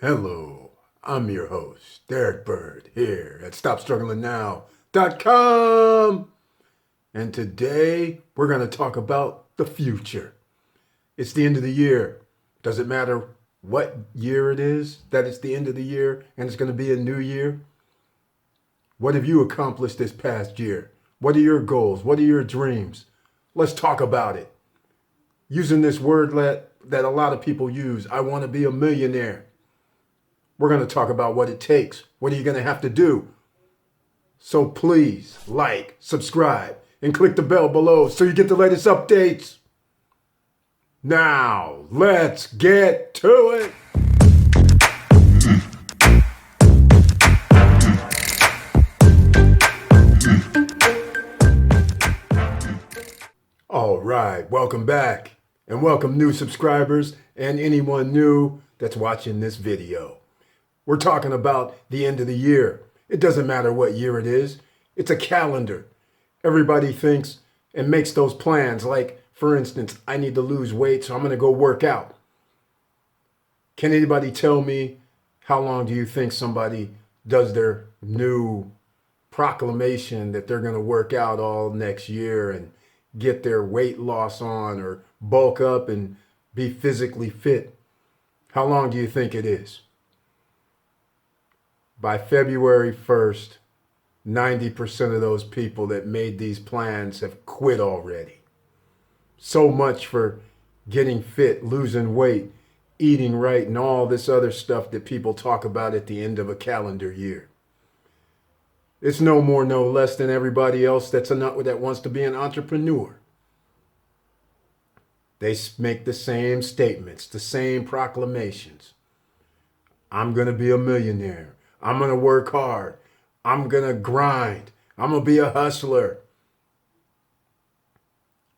Hello, I'm your host, Derek Bird, here at StopStrugglingNow.com. And today we're going to talk about the future. It's the end of the year. Does it matter what year it is that it's the end of the year and it's going to be a new year? What have you accomplished this past year? What are your goals? What are your dreams? Let's talk about it. Using this word that a lot of people use, I want to be a millionaire. We're going to talk about what it takes. What are you going to have to do? So please like, subscribe, and click the bell below so you get the latest updates. Now, let's get to it. All right, welcome back. And welcome new subscribers and anyone new that's watching this video. We're talking about the end of the year. It doesn't matter what year it is. It's a calendar. Everybody thinks and makes those plans. Like, for instance, I need to lose weight, so I'm going to go work out. Can anybody tell me how long do you think somebody does their new proclamation that they're going to work out all next year and get their weight loss on or bulk up and be physically fit? How long do you think it is? By February 1st, 90% of those people that made these plans have quit already. So much for getting fit, losing weight, eating right, and all this other stuff that people talk about at the end of a calendar year. It's no more, no less than everybody else that wants to be an entrepreneur. They make the same statements, the same proclamations. I'm going to be a millionaire. I'm going to work hard. I'm going to grind. I'm going to be a hustler.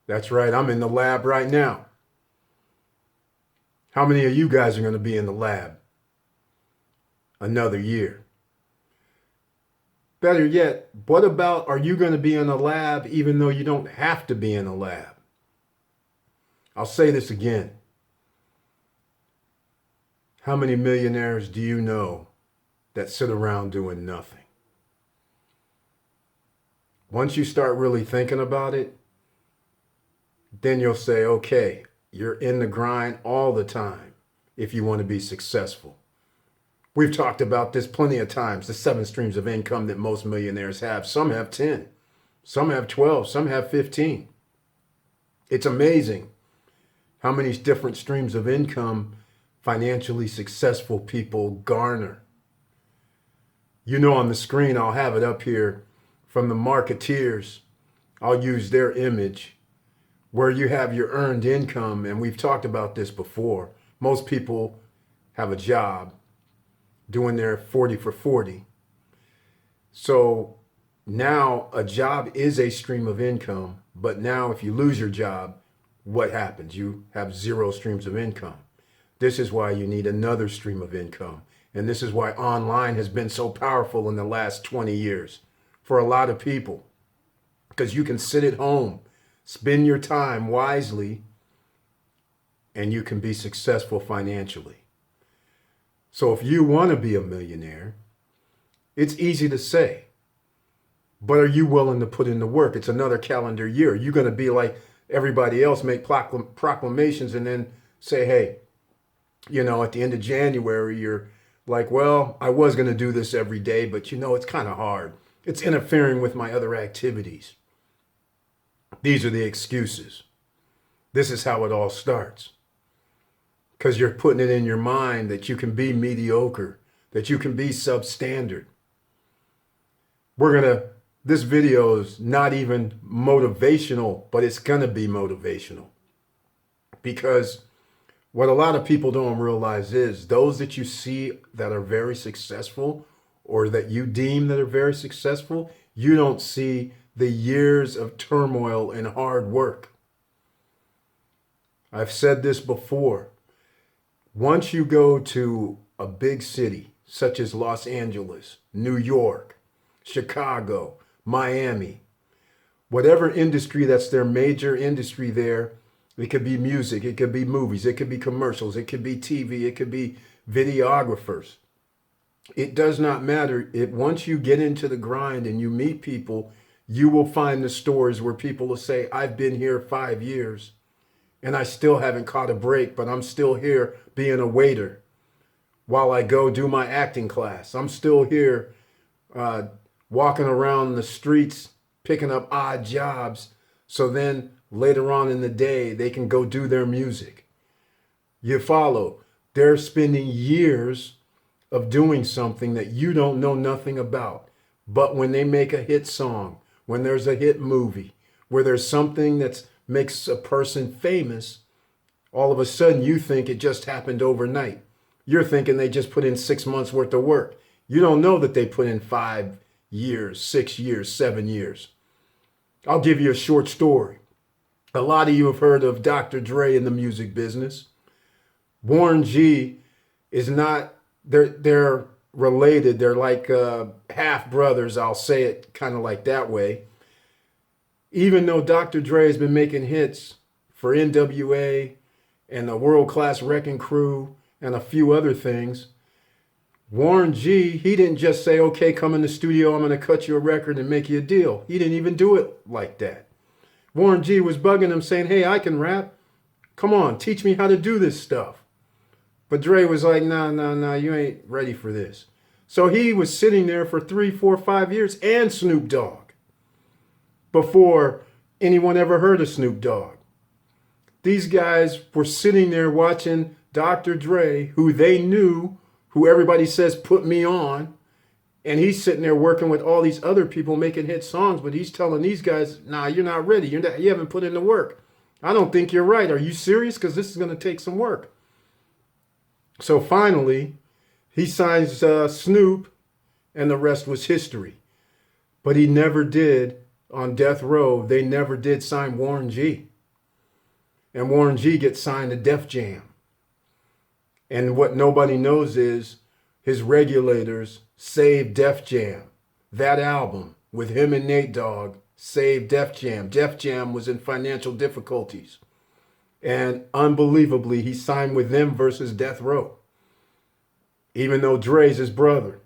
That's right. I'm in the lab right now. How many of you guys are going to be in the lab another year? Better yet, what about, are you going to be in a lab even though you don't have to be in a lab? I'll say this again. How many millionaires do you know that sit around doing nothing? Once you start really thinking about it, then you'll say, okay, you're in the grind all the time if you want to be successful. We've talked about this plenty of times, the 7 streams of income that most millionaires have. Some have 10, some have 12, some have 15. It's amazing how many different streams of income financially successful people garner. You know, on the screen, I'll have it up here from the marketeers. I'll use their image where you have your earned income. And we've talked about this before. Most people have a job doing their 40 for 40. So now a job is a stream of income. But now if you lose your job, what happens? You have 0 streams of income. This is why you need another stream of income. And this is why online has been so powerful in the last 20 years for a lot of people. Because you can sit at home, spend your time wisely, and you can be successful financially. So if you want to be a millionaire, it's easy to say. But are you willing to put in the work? It's another calendar year. You're going to be like everybody else, make proclamations and then say, hey, you know, at the end of January, you're like, well, I was going to do this every day, but you know, it's kind of hard. It's interfering with my other activities. These are the excuses. This is how it all starts. Because you're putting it in your mind that you can be mediocre, that you can be substandard. This video is not even motivational, but it's going to be motivational. Because what a lot of people don't realize is those that you see that are very successful or that you deem that are very successful, you don't see the years of turmoil and hard work. I've said this before. Once you go to a big city such as Los Angeles, New York, Chicago, Miami, whatever industry that's their major industry there, it could be music, it could be movies, it could be commercials, it could be TV, it could be videographers. It does not matter. Once you get into the grind and you meet people, you will find the stories where people will say, I've been here 5 years and I still haven't caught a break, but I'm still here being a waiter while I go do my acting class. I'm still here walking around the streets, picking up odd jobs. So then later on in the day, they can go do their music. You follow? They're spending years of doing something that you don't know nothing about. But when they make a hit song, when there's a hit movie, where there's something that makes a person famous, all of a sudden you think it just happened overnight. You're thinking they just put in 6 months worth of work. You don't know that they put in 5 years, 6 years, 7 years. I'll give you a short story. A lot of you have heard of Dr. Dre in the music business. Warren G is not, they're related. They're like half brothers. I'll say it kind of like that way. Even though Dr. Dre has been making hits for NWA and the World Class Wrecking Crew and a few other things, Warren G, he didn't just say, okay, come in the studio, I'm going to cut you a record and make you a deal. He didn't even do it like that. Warren G was bugging him saying, hey, I can rap. Come on, teach me how to do this stuff. But Dre was like, nah, you ain't ready for this. So he was sitting there for 3, 4, 5 years, and Snoop Dogg, before anyone ever heard of Snoop Dogg. These guys were sitting there watching Dr. Dre, who they knew, who everybody says put me on, and he's sitting there working with all these other people making hit songs, but he's telling these guys, nah, you're not ready. You haven't put in the work. I don't think you're right. Are you serious? Because this is going to take some work. So finally, he signs Snoop, and the rest was history. But he never did, on death row, they never did sign Warren G. And Warren G gets signed to Def Jam. And what nobody knows is his regulators saved Def Jam. That album with him and Nate Dogg saved Def Jam. Def Jam was in financial difficulties. And unbelievably, he signed with them versus Death Row, even though Dre's his brother.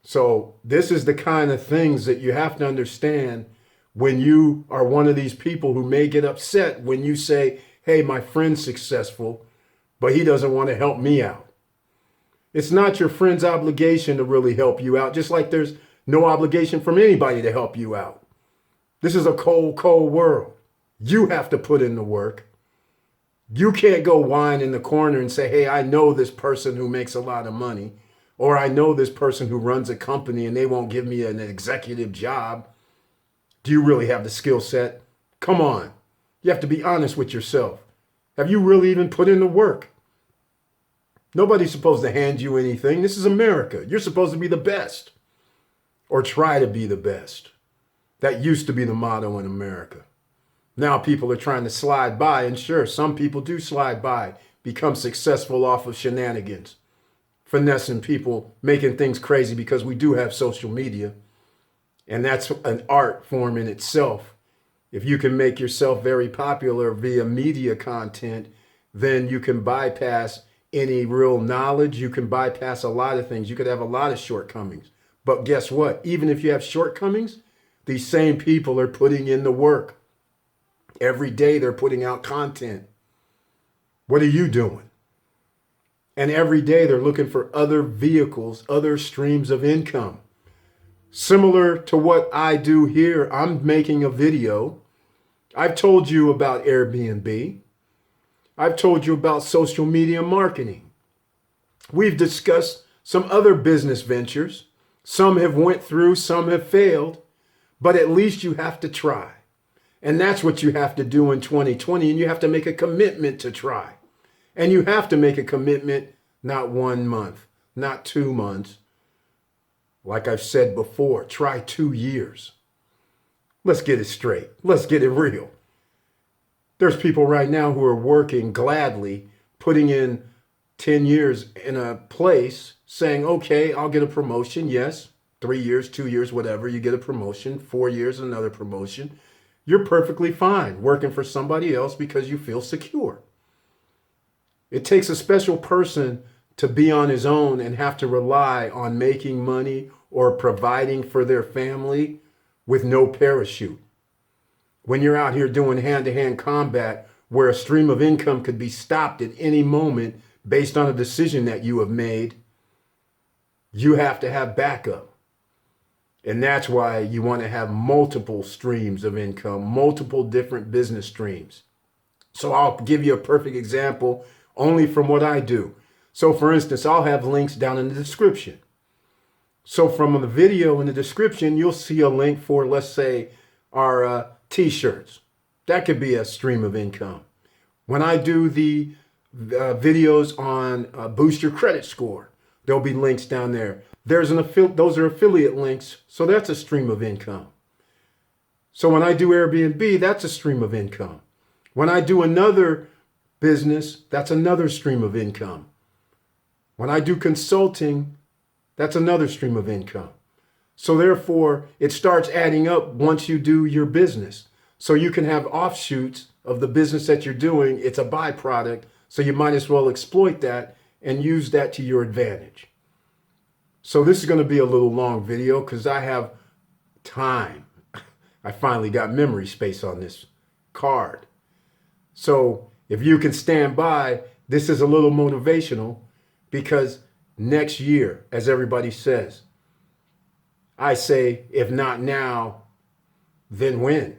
So this is the kind of things that you have to understand when you are one of these people who may get upset when you say, hey, my friend's successful, but he doesn't want to help me out. It's not your friend's obligation to really help you out, just like there's no obligation from anybody to help you out. This is a cold, cold world. You have to put in the work. You can't go whine in the corner and say, hey, I know this person who makes a lot of money, or I know this person who runs a company and they won't give me an executive job. Do you really have the skill set? Come on. You have to be honest with yourself. Have you really even put in the work? Nobody's supposed to hand you anything. This is America. You're supposed to be the best, or try to be the best. That used to be the motto in America. Now people are trying to slide by, and sure, some people do slide by, become successful off of shenanigans, finessing people, making things crazy, because we do have social media, and that's an art form in itself. If you can make yourself very popular via media content, then you can bypass any real knowledge. You can bypass a lot of things. You could have a lot of shortcomings. But guess what? Even if you have shortcomings, these same people are putting in the work. Every day they're putting out content. What are you doing? And every day they're looking for other vehicles, other streams of income. Similar to what I do here, I'm making a video. I've told you about Airbnb. I've told you about social media marketing. We've discussed some other business ventures. Some have went through, some have failed, but at least you have to try. And that's what you have to do in 2020. And you have to make a commitment to try. And you have to make a commitment, not 1 month, not 2 months. Like I've said before, try 2 years. Let's get it straight. Let's get it real. There's people right now who are working gladly, putting in 10 years in a place, saying, okay, I'll get a promotion. Yes, 3 years, 2 years, whatever, you get a promotion. 4 years, another promotion. You're perfectly fine working for somebody else because you feel secure. It takes a special person to be on his own and have to rely on making money or providing for their family with no parachute. When you're out here doing hand-to-hand combat where a stream of income could be stopped at any moment based on a decision that you have made, you have to have backup. And that's why you want to have multiple streams of income, multiple different business streams. So I'll give you a perfect example only from what I do. So for instance, I'll have links down in the description. So from the video in the description, you'll see a link for, let's say, our t-shirts. That could be a stream of income. When I do the videos on boost your credit score, there'll be links down there. Those are affiliate links, so that's a stream of income. So when I do Airbnb, that's a stream of income. When I do another business, that's another stream of income. When I do consulting, that's another stream of income. So therefore, it starts adding up once you do your business. So you can have offshoots of the business that you're doing. It's a byproduct, so you might as well exploit that and use that to your advantage. So this is going to be a little long video because I have time. I finally got memory space on this card. So if you can stand by, this is a little motivational because next year, as everybody says, I say, if not now, then when?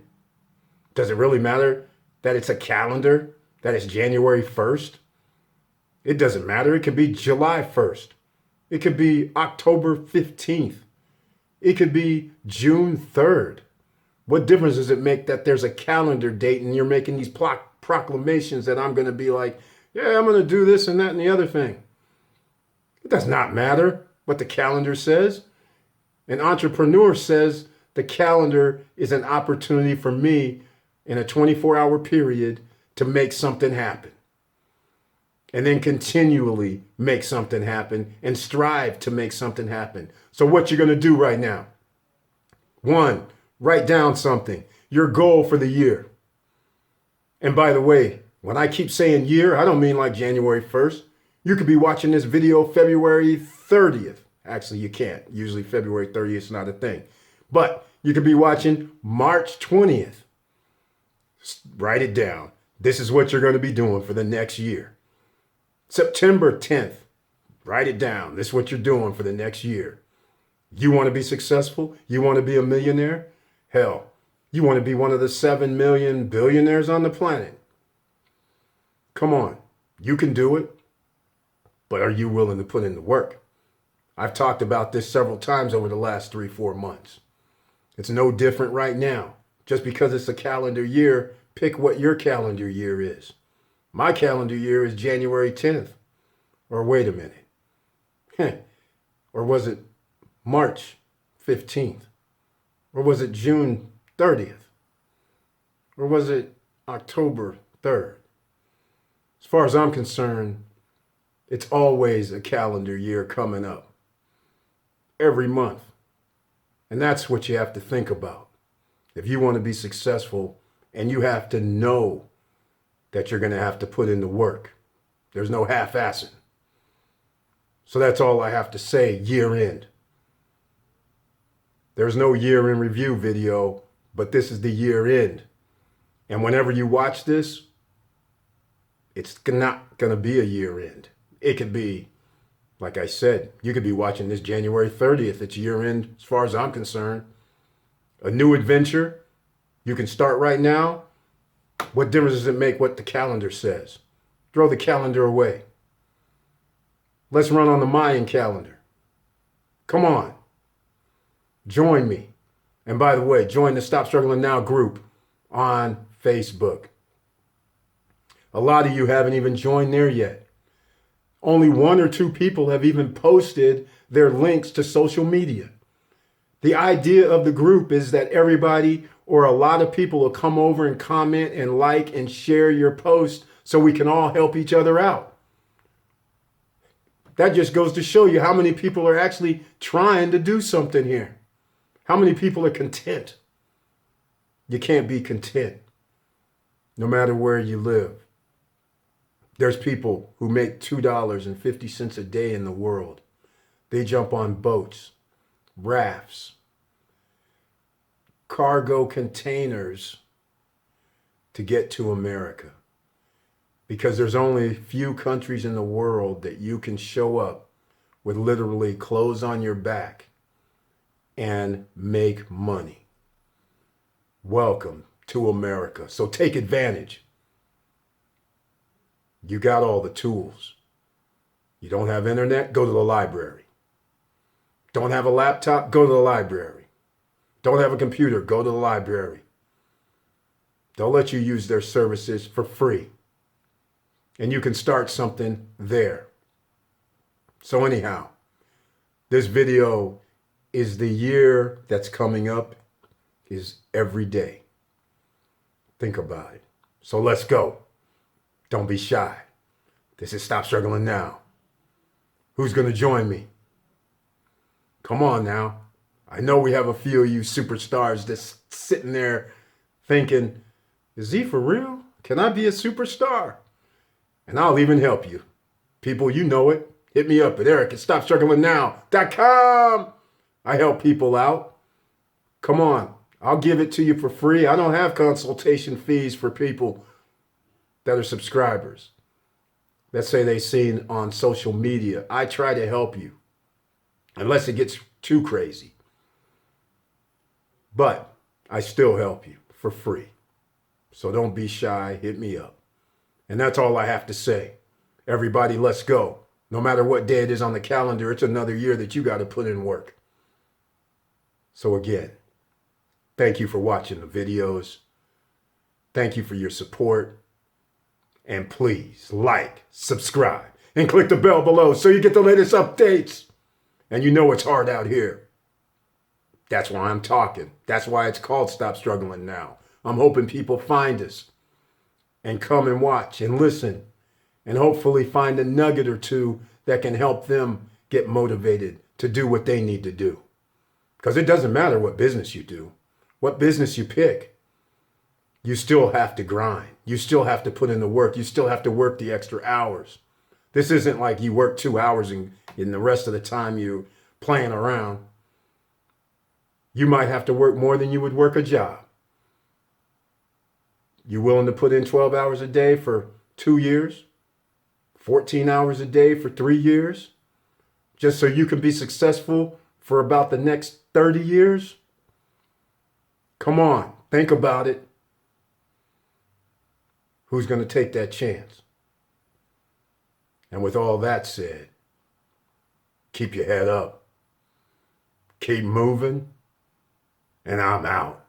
Does it really matter that it's a calendar, that it's January 1st? It doesn't matter. It could be July 1st. It could be October 15th. It could be June 3rd. What difference does it make that there's a calendar date and you're making these proclamations that I'm going to be like, yeah, I'm going to do this and that and the other thing? It does not matter what the calendar says. An entrepreneur says the calendar is an opportunity for me in a 24-hour period to make something happen. And then continually make something happen and strive to make something happen. So what you're going to do right now? 1, write down something, your goal for the year. And by the way, when I keep saying year, I don't mean like January 1st. You could be watching this video February 30th. Actually, you can't. Usually February 30th is not a thing. But you could be watching March 20th. Write it down. This is what you're going to be doing for the next year. September 10th. Write it down. This is what you're doing for the next year. You want to be successful? You want to be a millionaire? Hell, you want to be one of the 7 million billionaires on the planet? Come on. You can do it. But are you willing to put in the work? I've talked about this several times over the last 3-4 months. It's no different right now. Just because it's a calendar year, pick what your calendar year is. My calendar year is January 10th. Or wait a minute. Or was it March 15th? Or was it June 30th? Or was it October 3rd? As far as I'm concerned, it's always a calendar year coming up. Every month. And that's what you have to think about. If you want to be successful, and you have to know that you're going to have to put in the work. There's no half-assing. So that's all I have to say, year end. There's no year in review video, but this is the year end. And whenever you watch this, it's not going to be a year end. It could be, like I said, you could be watching this January 30th. It's year end as far as I'm concerned. A new adventure. You can start right now. What difference does it make what the calendar says? Throw the calendar away. Let's run on the Mayan calendar. Come on. Join me. And by the way, join the Stop Struggling Now group on Facebook. A lot of you haven't even joined there yet. Only 1 or 2 people have even posted their links to social media. The idea of the group is that everybody or a lot of people will come over and comment and like and share your post so we can all help each other out. That just goes to show you how many people are actually trying to do something here. How many people are content? You can't be content no matter where you live. There's people who make $2.50 a day in the world. They jump on boats, rafts, cargo containers to get to America. Because there's only a few countries in the world that you can show up with literally clothes on your back and make money. Welcome to America. So take advantage. You got all the tools. You don't have internet? Go to the library. Don't have a laptop? Go to the library. Don't have a computer? Go to the library. They'll let you use their services for free. And you can start something there. So anyhow, this video is the year that's coming up is every day. Think about it. So let's go. Don't be shy. This is Stop Struggling Now. Who's going to join me? Come on now. I know we have a few of you superstars just sitting there thinking, is he for real? Can I be a superstar? And I'll even help you. People, you know it. Hit me up at eric@stopstrugglingnow.com. I help people out. Come on. I'll give it to you for free. I don't have consultation fees for people that are subscribers. Let's say they've seen on social media. I try to help you, unless it gets too crazy. But I still help you for free. So don't be shy. Hit me up. And that's all I have to say. Everybody, let's go. No matter what day it is on the calendar, it's another year that you got to put in work. So again, thank you for watching the videos. Thank you for your support. And please like, subscribe, and click the bell below so you get the latest updates. And you know it's hard out here. That's why I'm talking. That's why it's called Stop Struggling Now. I'm hoping people find us and come and watch and listen and hopefully find a nugget or two that can help them get motivated to do what they need to do. Because it doesn't matter what business you do, what business you pick. You still have to grind. You still have to put in the work. You still have to work the extra hours. This isn't like you work 2 hours and in the rest of the time you're playing around. You might have to work more than you would work a job. You willing to put in 12 hours a day for 2 years? 14 hours a day for 3 years? Just so you can be successful for about the next 30 years? Come on, think about it. Who's going to take that chance? And with all that said, keep your head up. Keep moving. And I'm out.